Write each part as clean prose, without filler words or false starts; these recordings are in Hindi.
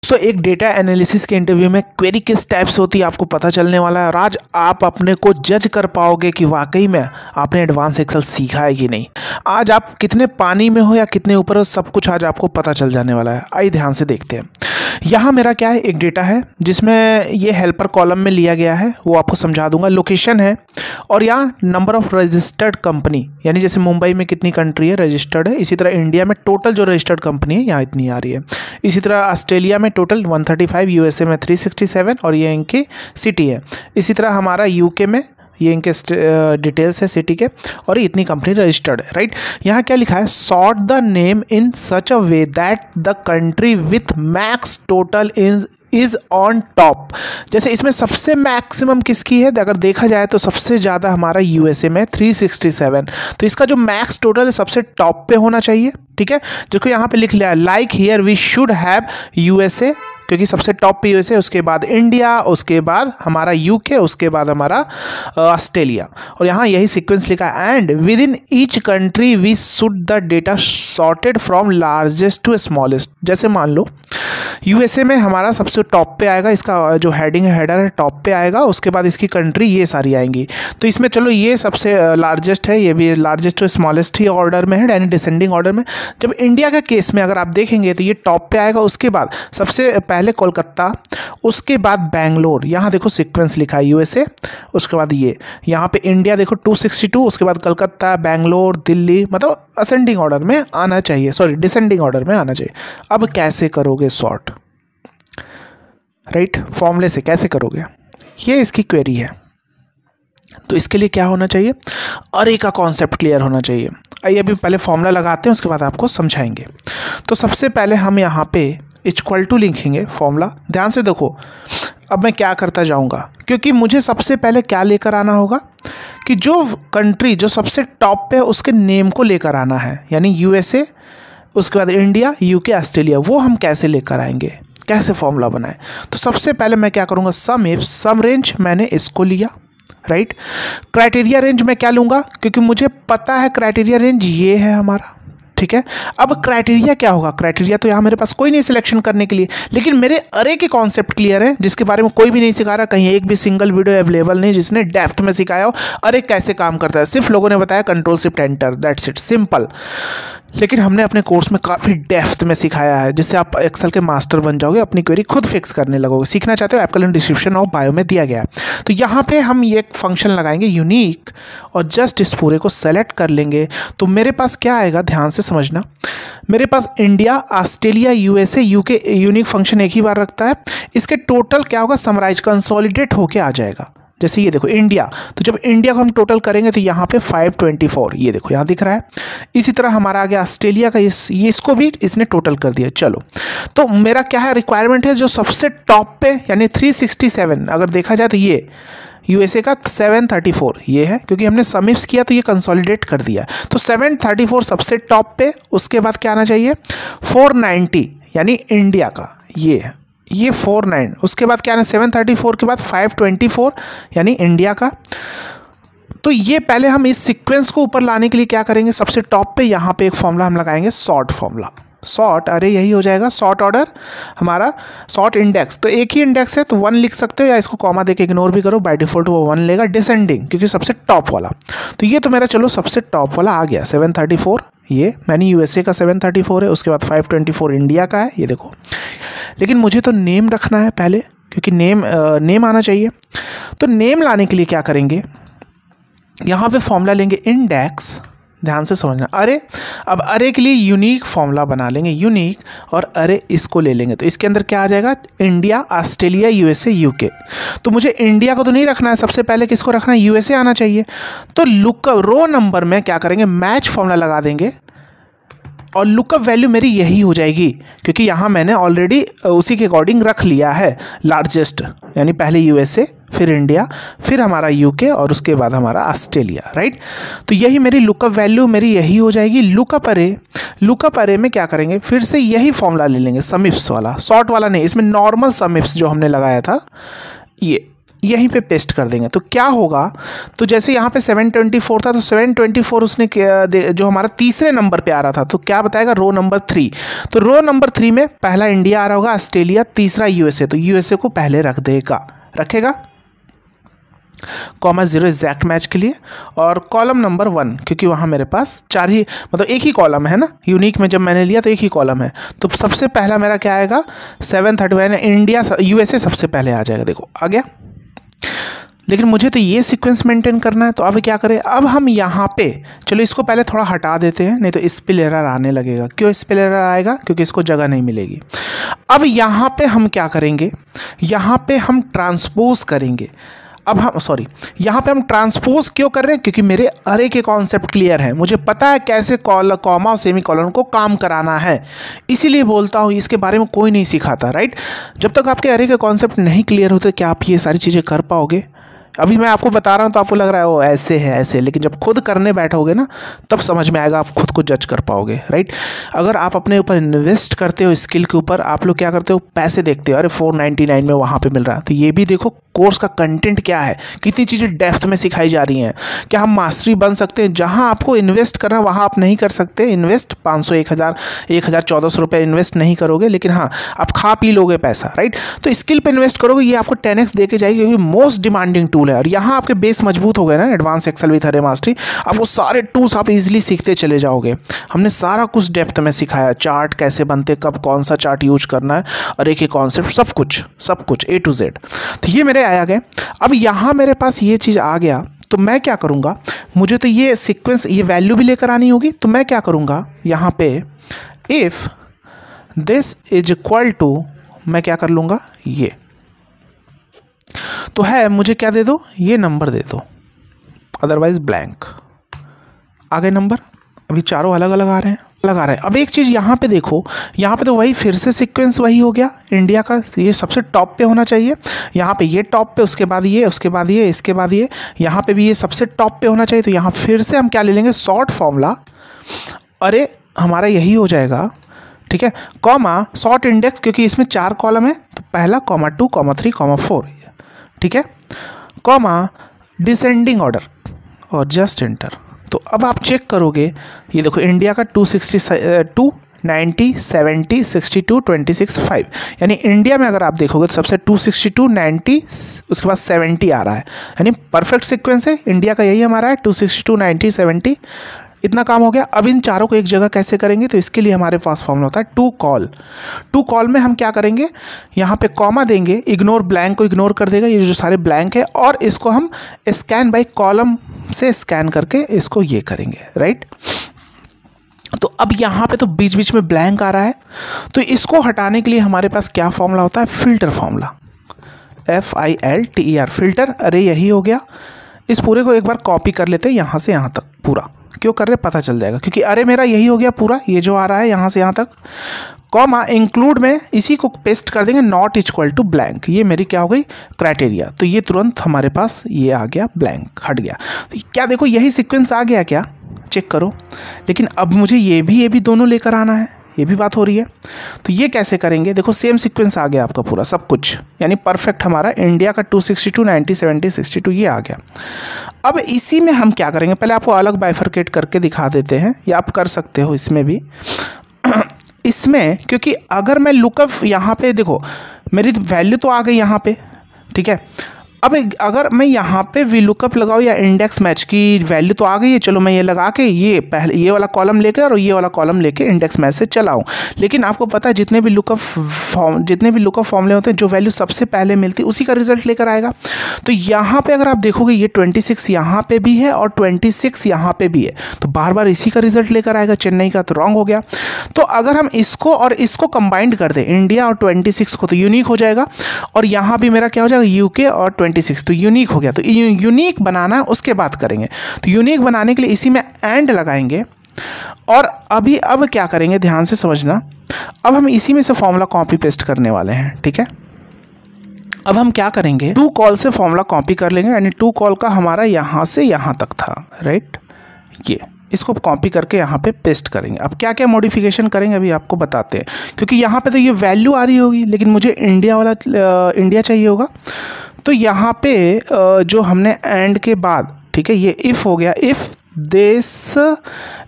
तो एक डेटा एनालिसिस के इंटरव्यू में क्वेरी किस टाइप से होती है आपको पता चलने वाला है और आज आप अपने को जज कर पाओगे कि वाकई में आपने एडवांस एक्सेल सीखा है कि नहीं। आज आप कितने पानी में हो या कितने ऊपर हो, सब कुछ आज आपको पता चल जाने वाला है। आइए ध्यान से देखते हैं। यहाँ मेरा क्या है, एक डेटा है जिसमें ये हेल्पर कॉलम में लिया गया है, वो आपको समझा दूंगा। लोकेशन है और यहाँ नंबर ऑफ रजिस्टर्ड कंपनी, यानी जैसे मुंबई में कितनी कंट्री है रजिस्टर्ड है, इसी तरह इंडिया में टोटल जो रजिस्टर्ड कंपनी है यहाँ इतनी आ रही है। इसी तरह ऑस्ट्रेलिया में टोटल 135, यूएसए में 367 और ये इनकी सिटी है। इसी तरह हमारा यूके में ये इनके डिटेल्स है सिटी के और इतनी कंपनी रजिस्टर्ड है, राइट। यहाँ क्या लिखा है, sort the name in such a way that the country with max total is on top. जैसे इसमें सबसे मैक्सिमम किसकी है, अगर देखा जाए तो सबसे ज़्यादा हमारा यूएसए में 367, तो इसका जो मैक्स टोटल है सबसे टॉप पे होना चाहिए, ठीक है। जो यहाँ पे लिख लिया है like here we should have USA, क्योंकि सबसे टॉप पे यूएसए, उसके बाद इंडिया, उसके बाद हमारा यूके, उसके बाद हमारा ऑस्ट्रेलिया, और यहाँ यही सीक्वेंस लिखा है। And within each country we should the data sorted from largest to smallest. जैसे मान लो यूएसए में हमारा सबसे टॉप पे आएगा, इसका जो हेडिंग है हेडर है टॉप पे आएगा, उसके बाद इसकी कंट्री ये सारी आएंगी। तो इसमें चलो ये सबसे लार्जेस्ट है, ये भी लार्जेस्ट टू स्मॉलेस्ट ही ऑर्डर में है, यानी डिसेंडिंग ऑर्डर में। जब इंडिया का केस में अगर आप देखेंगे तो ये टॉप पे आएगा, उसके बाद सबसे पहले कोलकाता, उसके बाद बैंगलोर। यहाँ देखो सीक्वेंस लिखा है यूएसए, उसके बाद ये यहाँ पे इंडिया देखो 262, उसके बाद कलकत्ता, बैंगलोर, दिल्ली, मतलब असेंडिंग ऑर्डर में आना चाहिए, सॉरी डिसेंडिंग ऑर्डर में आना चाहिए। अब कैसे करोगे सॉर्ट, राइट, फॉर्मूले से कैसे करोगे, ये इसकी क्वेरी है। तो इसके लिए क्या होना चाहिए, अरे का कॉन्सेप्ट क्लियर होना चाहिए। आइए अभी पहले फॉर्मूला लगाते हैं, उसके बाद आपको समझाएंगे। तो सबसे पहले हम यहाँ पे इक्वल टू लिखेंगे फॉर्मूला। ध्यान से देखो अब मैं क्या करता जाऊँगा, क्योंकि मुझे सबसे पहले क्या लेकर आना होगा कि जो कंट्री जो सबसे टॉप पे है उसके नेम को लेकर आना है, यानी यूएसए, उसके बाद इंडिया, यूके, ऑस्ट्रेलिया। वो हम कैसे लेकर आएंगे, कैसे फॉर्मूला बनाए। तो सबसे पहले मैं क्या करूँगा, सम इफ सम रेंज मैंने इसको लिया, राइट। क्राइटेरिया रेंज मैं क्या लूँगा, क्योंकि मुझे पता है क्राइटेरिया रेंज ये है हमारा, ठीक है। अब क्राइटेरिया क्या होगा, क्राइटेरिया तो यहाँ मेरे पास कोई नहीं सिलेक्शन करने के लिए, लेकिन मेरे अरे के कॉन्सेप्ट क्लियर है, जिसके बारे में कोई भी नहीं सिखा रहा, कहीं एक भी सिंगल वीडियो अवेलेबल नहीं जिसने डेप्थ में सिखाया हो अरे कैसे काम करता है। सिर्फ लोगों ने बताया control shift enter, that's it, simple. लेकिन हमने अपने कोर्स में काफ़ी डेप्थ में सिखाया है, जिससे आप एक्सेल के मास्टर बन जाओगे, अपनी क्वेरी खुद फिक्स करने लगोगे। सीखना चाहते हो, आपका लिंक डिस्क्रिप्शन और बायो में दिया गया है। तो यहाँ पे हम ये फंक्शन लगाएंगे यूनिक, और जस्ट इस पूरे को सेलेक्ट कर लेंगे। तो मेरे पास क्या आएगा, ध्यान से समझना, मेरे पास India, Australia, USA, UK unique function एक ही बार रखता है। इसके टोटल क्या होगा, समराइज कंसोलिडेट होके आ जाएगा। जैसे ये देखो इंडिया, तो जब इंडिया को हम टोटल करेंगे तो यहाँ पे 524, ये देखो यहाँ दिख रहा है। इसी तरह हमारा आ गया ऑस्ट्रेलिया का, ये इसको भी इसने टोटल कर दिया। चलो, तो मेरा क्या है, रिक्वायरमेंट है जो सबसे टॉप पे, यानी 367 अगर देखा जाए तो ये यूएसए का 734 ये है, क्योंकि हमने समिप्स किया तो ये कंसोलिडेट कर दिया। तो 734 सबसे टॉप पे, उसके बाद क्या आना चाहिए 490, यानी इंडिया का ये 49, उसके बाद क्या आना 734 के बाद 524, यानी इंडिया का। तो ये पहले हम इस सीक्वेंस को ऊपर लाने के लिए क्या करेंगे, सबसे टॉप पे यहाँ पे एक फॉर्मूला हम लगाएंगे, सॉर्ट फॉर्मूला। सॉर्ट, अरे यही हो जाएगा सॉर्ट ऑर्डर हमारा, सॉर्ट इंडेक्स। तो एक ही इंडेक्स है तो 1 लिख सकते हो, या इसको कॉमा देके इग्नोर भी करो, बाय डिफॉल्ट वो 1 लेगा, डिसेंडिंग, क्योंकि सबसे टॉप वाला। तो ये तो मेरा चलो सबसे टॉप वाला आ गया 734, ये मैंने यूएसए का 734 है, उसके बाद 524 इंडिया का है, ये देखो। लेकिन मुझे तो नेम रखना है पहले, क्योंकि नेम आना चाहिए। तो नेम लाने के लिए क्या करेंगे, यहाँ पे फॉर्मूला लेंगे इंडेक्स, ध्यान से समझना, अरे। अब अरे के लिए यूनिक फॉर्मूला बना लेंगे, यूनिक, और अरे इसको ले लेंगे। तो इसके अंदर क्या आ जाएगा, इंडिया, ऑस्ट्रेलिया, यूएसए, यूके। तो मुझे इंडिया को तो नहीं रखना है, सबसे पहले किसको रखना है, यूएसए आना चाहिए। तो लुकअप रो नंबर में क्या करेंगे, मैच फॉर्मूला लगा देंगे, और लुकअप वैल्यू मेरी यही हो जाएगी, क्योंकि यहाँ मैंने ऑलरेडी उसी के अकॉर्डिंग रख लिया है लार्जेस्ट, यानी पहले यूएसए, फिर इंडिया, फिर हमारा यूके, और उसके बाद हमारा ऑस्ट्रेलिया, राइट। तो यही मेरी लुकअप वैल्यू मेरी यही हो जाएगी। लुकअप अरे में क्या करेंगे, फिर से यही फॉर्मूला ले लेंगे, समिप्स वाला, सॉर्ट वाला नहीं, इसमें नॉर्मल समिप्स जो हमने लगाया था, यहीं पे पेस्ट कर देंगे। तो क्या होगा, तो जैसे यहाँ पे 724 था तो 724 उसने जो हमारा तीसरे नंबर पे आ रहा था तो क्या बताएगा, रो नंबर 3। तो रो नंबर 3 में पहला इंडिया आ रहा होगा, ऑस्ट्रेलिया, तीसरा यूएसए, तो यूएसए को पहले रखेगा कॉमा 0 एग्जैक्ट मैच के लिए। और कॉलम नंबर 1, क्योंकि वहाँ मेरे पास 4 ही मतलब एक ही कॉलम है ना, यूनिक में जब मैंने लिया तो एक ही कॉलम है, तो सबसे पहला मेरा क्या आएगा 731, इंडिया यूएसए सबसे पहले आ जाएगा। देखो आ गया, लेकिन मुझे तो ये सीक्वेंस मेंटेन करना है। तो अब क्या करें, अब हम यहाँ पे चलो इसको पहले थोड़ा हटा देते हैं, नहीं तो स्पेल एरर आने लगेगा। क्यों स्पेल एरर आएगा, क्योंकि इसको जगह नहीं मिलेगी। अब यहाँ पे हम क्या करेंगे, यहाँ पे हम ट्रांसपोज करेंगे। अब हम यहाँ पे हम ट्रांसपोज क्यों कर रहे हैं, क्योंकि मेरे अरे के कॉन्सेप्ट क्लियर है, मुझे पता है कैसे कॉमा और सेमी कॉलन को काम कराना है, इसीलिए बोलता हूँ। इसके बारे में कोई नहीं सिखाता, राइट। जब तक आपके अरे के कॉन्सेप्ट नहीं क्लियर होते क्या आप ये सारी चीज़ें कर पाओगे। अभी मैं आपको बता रहा हूँ तो आपको लग रहा है वो ऐसे है ऐसे, लेकिन जब खुद करने बैठोगे ना तब समझ में आएगा, आप खुद को जज कर पाओगे, राइट। अगर आप अपने ऊपर इन्वेस्ट करते हो स्किल के ऊपर, आप लोग क्या करते हो, पैसे देखते हो, अरे 499 में वहाँ पे मिल रहा है, तो ये भी देखो कोर्स का कंटेंट क्या है, कितनी चीज़ें डेप्थ में सिखाई जा रही हैं, क्या हम मास्टरी बन सकते हैं। जहाँ आपको इन्वेस्ट करना वहाँ आप नहीं कर सकते इन्वेस्ट, 500 1000 1400 रुपये इन्वेस्ट नहीं करोगे, लेकिन हाँ आप खा पी लोगे पैसा, राइट। तो स्किल पे इन्वेस्ट करोगे, ये आपको 10x दे के जाएगी, क्योंकि मोस्ट डिमांडिंग टूल है। और यहाँ आपके बेस मजबूत हो गए ना, एडवांस एक्सेल विथ अरे मास्टरी, आप वो सारे टूल्स आप इजीली सीखते चले जाओगे। हमने सारा कुछ डेप्थ में सिखाया, चार्ट कैसे बनते, कब कौन सा चार्ट यूज करना है, और एक कॉन्सेप्ट, सब कुछ A to Z। तो ये मेरे आया गए। अब यहाँ मेरे पास ये चीज़ आ गया, तो मैं क्या करूँगा, मुझे तो ये सीक्वेंस, ये वैल्यू भी लेकर आनी होगी। तो मैं क्या करूँगा, यहाँ पे if this is equal to, मैं क्या कर लूँगा, ये तो है, मुझे क्या दे दो, ये नंबर दे दो, अदरवाइज ब्लैंक। आ गए नंबर, अभी चारों अलग अलग आ रहे हैं। अब एक चीज़ यहाँ पे देखो, यहाँ पे तो वही फिर से सीक्वेंस वही हो गया इंडिया का, ये सबसे टॉप पे होना चाहिए। यहाँ पे ये टॉप पे, उसके बाद ये, उसके बाद ये, इसके बाद ये, यहाँ पे भी ये सबसे टॉप पे होना चाहिए। तो यहाँ फिर से हम क्या ले लेंगे, शॉर्ट फॉर्मूला, अरे हमारा यही हो जाएगा, ठीक है, कॉमा शॉर्ट इंडेक्स, क्योंकि इसमें 4 कॉलम है, तो पहला कॉमा 2 कॉमा 3 कॉमा 4, ठीक है, कॉमा डिसेंडिंग ऑर्डर और जस्ट एंटर। तो अब आप चेक करोगे, ये देखो इंडिया का 260 90 70 62 26 5, यानी इंडिया में अगर आप देखोगे तो सबसे 262 90 उसके बाद 70 आ रहा है, यानी परफेक्ट सीक्वेंस है इंडिया का, यही हमारा है 262 90 70। इतना काम हो गया। अब इन चारों को एक जगह कैसे करेंगे, तो इसके लिए हमारे पास फॉर्मूला होता है टू कॉल में हम क्या करेंगे, यहाँ पे कॉमा देंगे, इग्नोर ब्लैंक को इग्नोर कर देगा, ये जो सारे ब्लैंक है, और इसको हम स्कैन बाय कॉलम से स्कैन करके इसको ये करेंगे, राइट। तो अब यहाँ पे तो बीच बीच में ब्लैंक आ रहा है, तो इसको हटाने के लिए हमारे पास क्या फॉर्मूला होता है, फिल्टर फॉर्मूला, FILTER, फिल्टर। अरे यही हो गया। इस पूरे को एक बार कॉपी कर लेते हैं यहाँ से यहाँ तक पूरा, क्यों कर रहे पता चल जाएगा, क्योंकि अरे मेरा यही हो गया पूरा, ये जो आ रहा है यहाँ से यहाँ तक, कॉमा इंक्लूड में इसी को पेस्ट कर देंगे, नॉट इक्वल टू ब्लैंक, ये मेरी क्या हो गई क्राइटेरिया। तो ये तुरंत हमारे पास ये आ गया, ब्लैंक हट गया। तो क्या देखो यही सीक्वेंस आ गया क्या, चेक करो। लेकिन अब मुझे ये भी दोनों लेकर आना है, ये भी बात हो रही है। तो ये कैसे करेंगे, देखो सेम सीक्वेंस आ गया आपका पूरा सब कुछ, यानी परफेक्ट हमारा इंडिया का 262 90 70 62 ये आ गया। अब इसी में हम क्या करेंगे, पहले आपको अलग बाइफरकेट करके दिखा देते हैं, या आप कर सकते हो इसमें भी इसमें, क्योंकि अगर मैं लुकअप यहाँ पे देखो मेरी वैल्यू तो आ गई यहाँ पे, ठीक है। अब अगर मैं यहाँ पे वी लुकअप लगाऊँ या इंडेक्स मैच की वैल्यू तो आ गई है, चलो मैं ये लगा के ये पहले ये वाला कॉलम लेकर और ये वाला कॉलम लेके इंडेक्स मैच से चलाऊँ। लेकिन आपको पता है जितने भी लुकअप फॉर्मूले होते हैं, जो वैल्यू सबसे पहले मिलती है उसी का रिजल्ट लेकर आएगा। तो यहाँ पे अगर आप देखोगे ये 26 यहाँ पे भी है और 26 यहाँ पे भी है, तो बार बार इसी का रिजल्ट लेकर आएगा, चेन्नई का, तो रॉन्ग हो गया। तो अगर हम इसको और इसको कंबाइंड कर दें, इंडिया और 26 को, तो यूनिक हो जाएगा। और यहाँ भी मेरा क्या हो जाएगा, यूके और 26, तो यूनिक हो गया। तो यूनिक बनाना उसके बाद करेंगे। तो यूनिक बनाने के लिए इसी में एंड लगाएंगे। और अब क्या करेंगे, ध्यान से समझना, अब हम इसी में से फॉर्मूला कॉपी पेस्ट करने वाले हैं, ठीक है। अब हम क्या करेंगे, टू कॉल से फॉर्मूला कॉपी कर लेंगे, यानी टू कॉल का हमारा यहाँ से यहाँ तक था, राइट। ये इसको कॉपी करके यहाँ पे पेस्ट करेंगे। अब क्या क्या मॉडिफिकेशन करेंगे अभी आपको बताते हैं, क्योंकि यहाँ पे तो ये वैल्यू आ रही होगी, लेकिन मुझे इंडिया चाहिए होगा। तो यहाँ पे जो हमने एंड के बाद, ठीक है, ये इफ़ हो गया, if this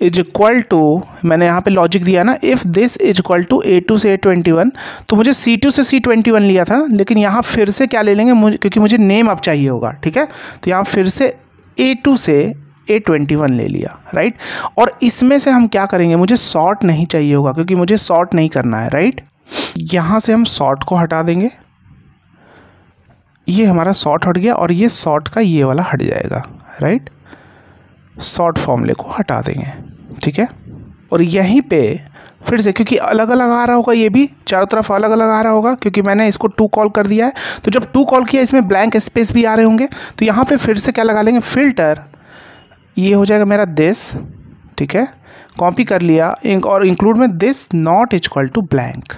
is equal to, मैंने यहाँ पे लॉजिक दिया ना, if this is equal to A2 से A21, तो मुझे C2 से C21 लिया था, लेकिन यहाँ फिर से क्या ले लेंगे, क्योंकि मुझे नेम अब चाहिए होगा, ठीक है, तो यहाँ फिर से A2 से A21 ले लिया, राइट। और इसमें से हम क्या करेंगे, मुझे सॉर्ट नहीं चाहिए होगा, क्योंकि मुझे सॉर्ट नहीं करना है, राइट। यहाँ से हम सॉर्ट को हटा देंगे, ये हमारा सॉर्ट हट गया, और ये सॉर्ट का ये वाला हट जाएगा, राइट। सॉर्ट फॉर्मूले को हटा देंगे, ठीक है। और यहीं पे फिर से, क्योंकि अलग अलग आ रहा होगा, ये भी चारों तरफ अलग अलग आ रहा होगा, क्योंकि मैंने इसको 2 कॉल कर दिया है, तो जब 2 कॉल किया इसमें ब्लैंक स्पेस भी आ रहे होंगे, तो यहाँ पे फिर से क्या लगा लेंगे, फिल्टर, ये हो जाएगा मेरा दिस, ठीक है, कॉपी कर लिया, और इंक्लूड में this not equal to blank,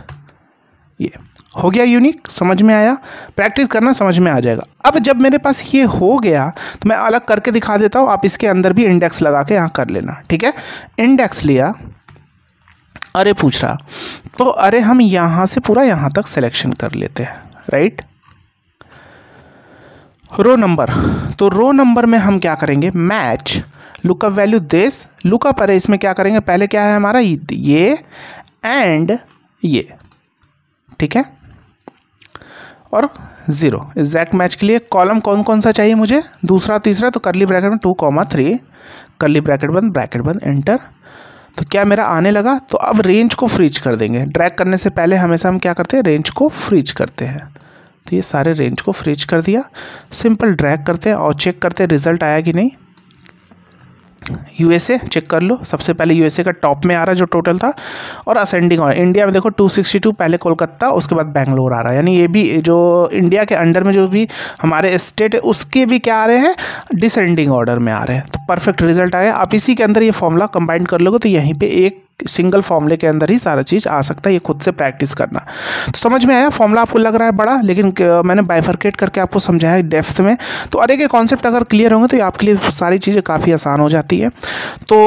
ये हो गया यूनिक। समझ में आया, प्रैक्टिस करना समझ में आ जाएगा। अब जब मेरे पास ये हो गया तो मैं अलग करके दिखा देता हूँ, आप इसके अंदर भी इंडेक्स लगा के यहाँ कर लेना, ठीक है। इंडेक्स लिया, अरे पूछ रहा, तो अरे हम यहाँ से पूरा यहाँ तक सिलेक्शन कर लेते हैं, राइट। रो नंबर, तो रो नंबर में हम क्या करेंगे, match lookup value this, lookup अरे इसमें क्या करेंगे, पहले क्या है हमारा ये एंड ये, ठीक है, और 0 एग्जैक्ट मैच के लिए कॉलम कौन कौन सा चाहिए मुझे, दूसरा तीसरा, तो करली ब्रैकेट में 2,3 करली ब्रैकेट बंद एंटर। तो क्या मेरा आने लगा, तो अब रेंज को फ्रीज कर देंगे। ड्रैग करने से पहले हमेशा हम क्या करते हैं, रेंज को फ्रीज करते हैं। तो ये सारे रेंज को फ्रीज कर दिया, सिंपल ड्रैग करते हैं और चेक करते हैं रिजल्ट आया कि नहीं। यूएसए चेक कर लो, सबसे पहले यूएसए का टॉप में आ रहा है जो टोटल था, और असेंडिंग और इंडिया में देखो 262, पहले कोलकाता, उसके बाद बेंगलोर आ रहा है, यानी ये भी जो इंडिया के अंडर में जो भी हमारे स्टेट है उसके भी क्या आ रहे हैं, डिसेंडिंग ऑर्डर में आ रहे हैं। तो परफेक्ट रिजल्ट आया। आप इसी के अंदर ये फॉर्मूला कंबाइन कर लोगे तो यहीं पे एक सिंगल फॉर्मूले के अंदर ही सारा चीज़ आ सकता है, ये खुद से प्रैक्टिस करना। तो समझ में आया, फॉर्मूला आपको लग रहा है बड़ा, लेकिन मैंने बाइफरकेट करके आपको समझाया डेप्थ में। तो अरे के कॉन्सेप्ट अगर क्लियर होंगे तो आपके लिए सारी चीज़ें काफ़ी आसान हो जाती है। तो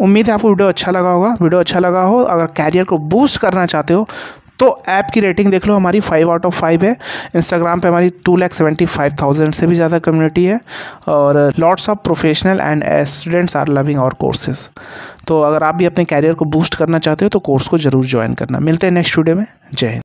उम्मीद है आपको वीडियो अच्छा लगा होगा। वीडियो अच्छा लगा हो, अगर कैरियर को बूस्ट करना चाहते हो तो ऐप की रेटिंग देख लो, हमारी 5 आउट ऑफ 5 है। इंस्टाग्राम पे हमारी 2,75,000 से भी ज़्यादा कम्युनिटी है, और lots of professional and students are loving our courses. तो अगर आप भी अपने कैरियर को बूस्ट करना चाहते हो तो कोर्स को ज़रूर ज्वाइन करना। मिलते हैं नेक्स्ट वीडियो में। जय हिंद।